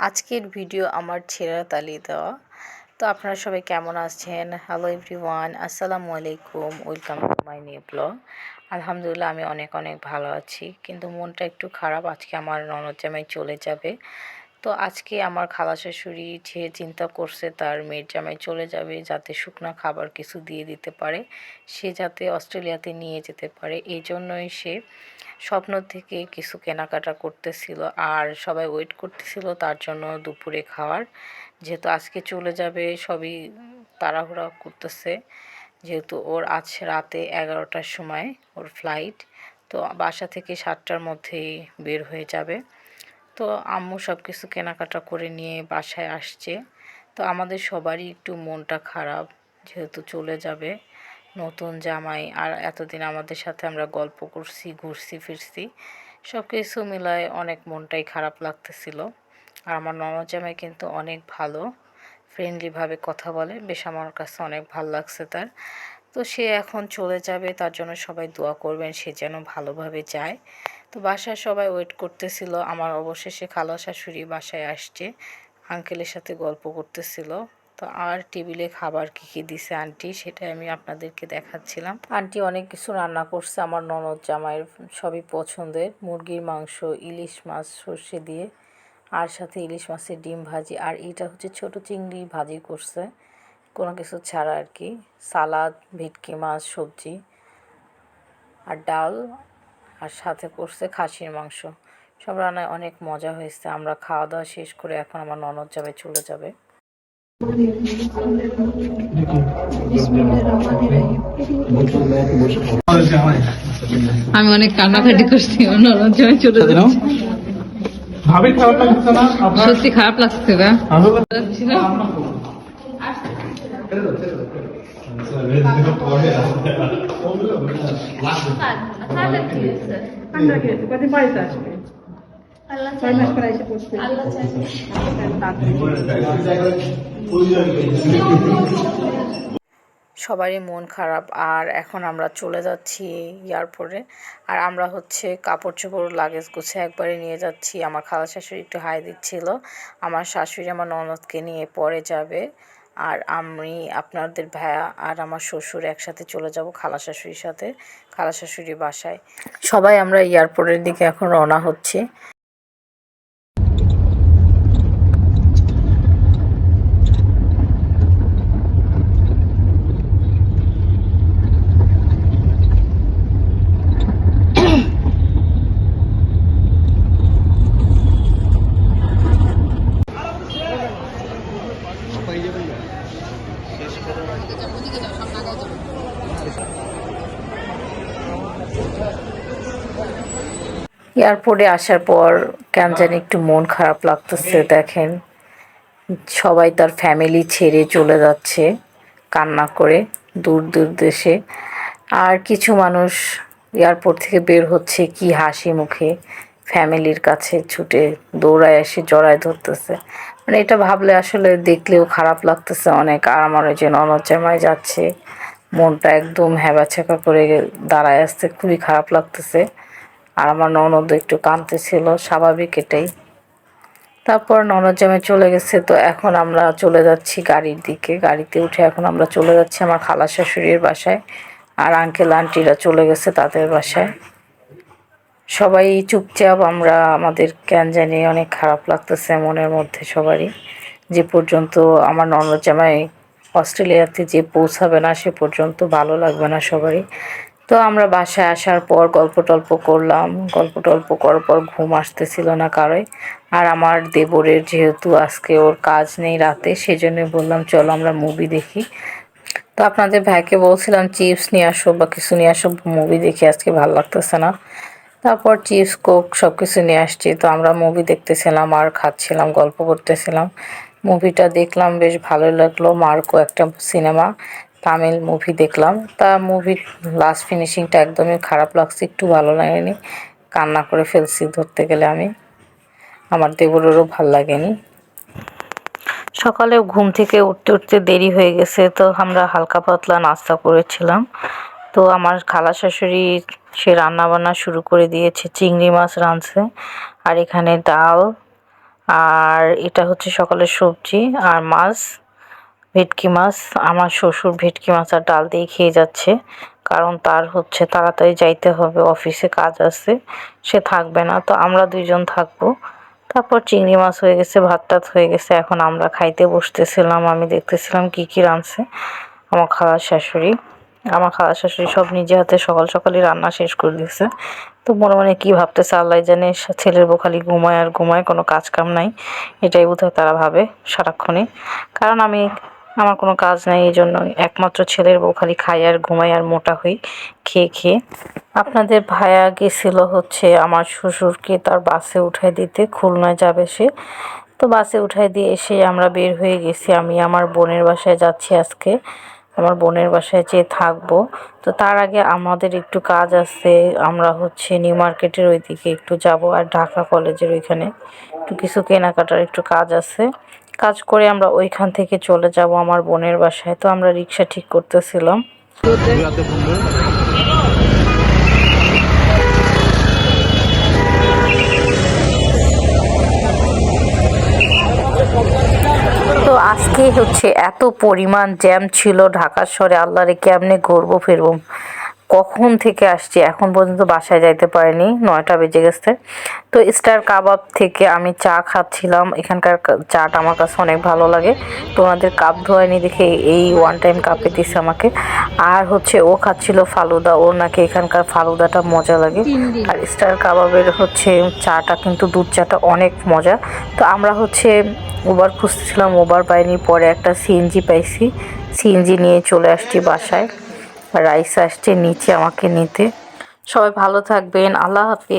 আজকের ভিডিও আমার ছেঁড়া তালি দেওয়া। তো আপনারা সবাই কেমন আছেন? হ্যালো এভরিওয়ান, আসসালামু আলাইকুম, welcome to my new blog. আলহামদুলিল্লাহ আমি অনেক অনেক ভালো আছি, কিন্তু মনটা একটু খারাপ। আজকে আমার ননদ জামাই চলে যাবে। তো আজকে আমার খালা শাশুড়ি যে চিন্তা করছে তার মেয়ের জামাই চলে যাবে, যাতে শুকনা খাবার কিছু দিয়ে দিতে পারে, সে যাতে অস্ট্রেলিয়াতে নিয়ে যেতে পারে। এই জন্যই সে স্বপ্ন থেকে কিছু কেনাকাটা করতেছিল, আর সবাই ওয়েট করতেছিল তার জন্য দুপুরে খাওয়ার। যেহেতু আজকে চলে যাবে, সবই তাড়াহুড়া করতেছে, যেহেতু ওর আজ রাতে 11টার সময় ওর ফ্লাইট। তো বাসা থেকে 7টার মধ্যেই বের হয়ে যাবে। তো আম্মু সব কিছু কেনাকাটা করে নিয়ে বাসায় আসছে। তো আমাদের সবারই একটু মনটা খারাপ, যেহেতু চলে যাবে নতুন জামাই। আর এতদিন আমাদের সাথে আমরা গল্প করছি, ঘুরছি ফিরছি, সব কিছু মিলায় অনেক মনটাই খারাপ লাগতেছিল। আর আমার ননদ জামাই কিন্তু অনেক ভালো, ফ্রেন্ডলিভাবে কথা বলে, বেশ আমার কাছে অনেক ভালো লাগছে তার। তো সে এখন চলে যাবে, তার জন্য সবাই দোয়া করবেন সে যেন ভালোভাবে যায়। তো বাসায় সবাই ওয়েট করতেছিল। আমার অবশেষে খালা শাশুড়ি বাসায় আসছে, আঙ্কেলের সাথে গল্প করতেছিল। তো আর টেবিলে খাবার কী কী দিছে আন্টি, সেটাই আমি আপনাদেরকে দেখাচ্ছিলাম। আন্টি অনেক কিছু রান্না করছে আমার ননদ জামাইয়ের, সবই পছন্দের। মুরগির মাংস, ইলিশ মাছ সর্ষে দিয়ে, আর সাথে ইলিশ মাছের ডিম ভাজি, আর এটা হচ্ছে ছোট চিংড়ি ভাজি করছে, কোনো কিছু ছাড়া আর কি। সালাদ, ভেটকি মাছ, সবজি আর ডাল, আর সাথে করছে খাসির মাংস। সব রান্নায় অনেক মজা হয়েছে। আমরা খাওয়া দাওয়া শেষ করে এখন আমার ননদ যাবে, চলে যাবে। আমি অনেক কান্নাকাটি করছি, ননদ জামাই চলে যাচ্ছে। ভাবি খারাপ লাগছে না? সত্যি খারাপ লাগছে গা। সবারই মন খারাপ। আর এখন আমরা চলে যাচ্ছি এয়ারপোর্টে। আর আমরা হচ্ছে কাপড় চোপড় লাগেজ গুছিয়ে একবারে নিয়ে যাচ্ছি। আমার খালা শাশুড়ি একটু হাই দিচ্ছিল। আমার শাশুড়ি আমার ননদকে নিয়ে পরে যাবে, আর আমি, আপনাদের ভাইয়া আর আমার শ্বশুর একসাথে চলে যাব খালা শাশুড়ির সাথে, খালা শাশুড়ি বাসায়। সবাই আমরা এয়ারপোর্টের দিকে এখন রওনা হচ্ছি। এয়ারপোর্টে আসার পর কেন জানি একটু মন খারাপ লাগতেছে। দেখেন, সবাই তার ফ্যামিলি ছেড়ে চলে যাচ্ছে কান্না করে দূর দূর দেশে। আর কিছু মানুষ এয়ারপোর্ট থেকে বের হচ্ছে কি হাসি মুখে, ফ্যামিলির কাছে ছুটে দৌড়ায় এসে জড়ায় ধরতেছে। মানে এটা ভাবলে আসলে দেখলেও খারাপ লাগতেছে অনেক। আর আমার ওই যে ননদ জামাই যাচ্ছে, মনটা একদম হ্যাবাছাকা করে দাঁড়ায় আসতে, খুবই খারাপ লাগতেছে। আর আমার ননদ একটু কাঁদতেছিল, স্বাভাবিক এটাই। তারপর ননদ জামাই চলে গেছে। তো এখন আমরা চলে যাচ্ছি গাড়ির দিকে। গাড়িতে উঠে এখন আমরা চলে যাচ্ছি আমার খালা শাশুড়ির বাসায়, আর আঙ্কেল আন্টিরা চলে গেছে তাদের বাসায়। সবাই চুপচাপ। আমরা, আমাদের কেন জানি অনেক খারাপ লাগতেছে মনের মধ্যে সবারই, যে পর্যন্ত আমার ননদ জামাই অস্ট্রেলিয়াতে যে পৌঁছাবে না সে পর্যন্ত ভালো লাগবে না সবারই। তো আমরা বাসায় আসার পর গল্প টল্প করলাম। গল্প টল্প করার পর ঘুম আসতেছিল না কারোই। আর আমার দেবরের যেহেতু আজকে ওর কাজ নেই রাতে, সেজন্য বললাম চলো আমরা মুভি দেখি। তো আপনাদের ভাইকে বলছিলাম চিপস নিয়ে আসো বা কিছু নিয়ে আসো, মুভি দেখি, আজকে ভালো লাগতেছে না। তারপর চিপস, কোক সব কিছু নিয়ে আসছি। তো আমরা মুভি দেখতেছিলাম আর খাচ্ছিলাম, গল্প করতেছিলাম। মুভিটা দেখলাম, বেশ ভালোই লাগলো। মার্কো একটা সিনেমা, তামিল মুভি দেখলাম। তা মুভির লাস্ট ফিনিশিংটা একদমই খারাপ লাগছে, একটু ভালো লাগেনি, কান্না করে ফেলছি ধরতে গেলে আমি। আমার দেবরেরও ভাল লাগেনি। সকালে ঘুম থেকে উঠতে উঠতে দেরি হয়ে গেছে, তো আমরা হালকা পাতলা নাস্তা করেছিলাম। তো আমার খালা শাশুড়ি সে রান্না বান্না শুরু করে দিয়েছে, চিংড়ি মাছ রাঁধছে, আর এখানে ডাল আর এটা হচ্ছে সকালের সবজি আর মাছ, ভেটকি মাছ। আমার শ্বশুর ভেটকি মাছ আর ডাল দিয়ে খেয়ে যাচ্ছে, কারণ তার হচ্ছে তাড়াতাড়ি যাইতে হবে, অফিসে কাজ আছে, সে থাকবে না, তো আমরা দুইজন থাকবো। তারপর চিংড়ি মাছ হয়ে গেছে, ভাত টাত হয়ে গেছে, এখন আমরা খাইতে বসতেছিলাম। আমি দেখতেছিলাম কি কি রাঁধছে আমার খালার শাশুড়ি। আমার খালার শাশুড়ি সব নিজে হাতে সকাল সকালই রান্না শেষ করে দিয়েছে। তো মনে মনে কি ভাবতেছে আল্লাহ জানে, ছেলের বউ খালি ঘুমায় আর ঘুমায়, কোনো কাজ কাম নাই, এটাই বোধহয় তারা ভাবে সারাক্ষণই। কারণ আমার কোনো কাজ নাই, এই জন্য একমাত্র ছেলের বউ খালি খাই আর ঘুমাই আর মোটা হই খেয়ে খেয়ে। আপনাদের ভাইয়া গেছিল হচ্ছে আমার শ্বশুরকে তার বাসে উঠাই দিতে, খুলনায় যাবে সে। তো বাসে উঠাই দিয়ে এসে আমরা বের হয়ে গেছি। আমি আমার বোনের বাসায় যাচ্ছি আজকে, আমার বোনের বাসায় যেয়ে থাকবো। তো তার আগে আমাদের একটু কাজ আছে, আমরা হচ্ছে নিউ মার্কেটের ওইদিকে একটু যাব, আর ঢাকা কলেজের ওইখানে একটু কিছু কেনাকাটার একটু কাজ আছে। কাজ করে আমরা ওইখান থেকে চলে যাব আমার বোনের বাসায়। তো আমরা রিক্সা ঠিক করতেছিলাম। তো আজকে হচ্ছে এত পরিমাণ জ্যাম ছিল ঢাকা শহরে, আল্লাহরে কেমনে ঘুরবো ফিরবো, কখন থেকে আসছি এখন পর্যন্ত বাসায় যাইতে পারিনি, 9টা বেজে গেছে। তো স্টার কাবাব থেকে আমি চা খাচ্ছিলাম, এখানকার চাটা আমার কাছে অনেক ভালো লাগে। তো ওনাদের কাপ ধোয়ায়নি দেখে এই ওয়ান টাইম কাপে দিছে আমাকে। আর হচ্ছে ও খাচ্ছিল ফালুদা, ওর নাকি এখানকার ফালুদাটা মজা লাগে। আর স্টার কাবাবের হচ্ছে চাটা কিন্তু দুধ চাটা অনেক মজা। তো আমরা হচ্ছে উবার খুঁজতেছিলাম, উবার পাইনি, পরে একটা সিএনজি পাইছি, সিএনজি নিয়ে চলে আসছি বাসায়। রাইস আসছে নিচে আমাকে নিতে। সবাই ভালো থাকবেন, আল্লাহ হাফেজ।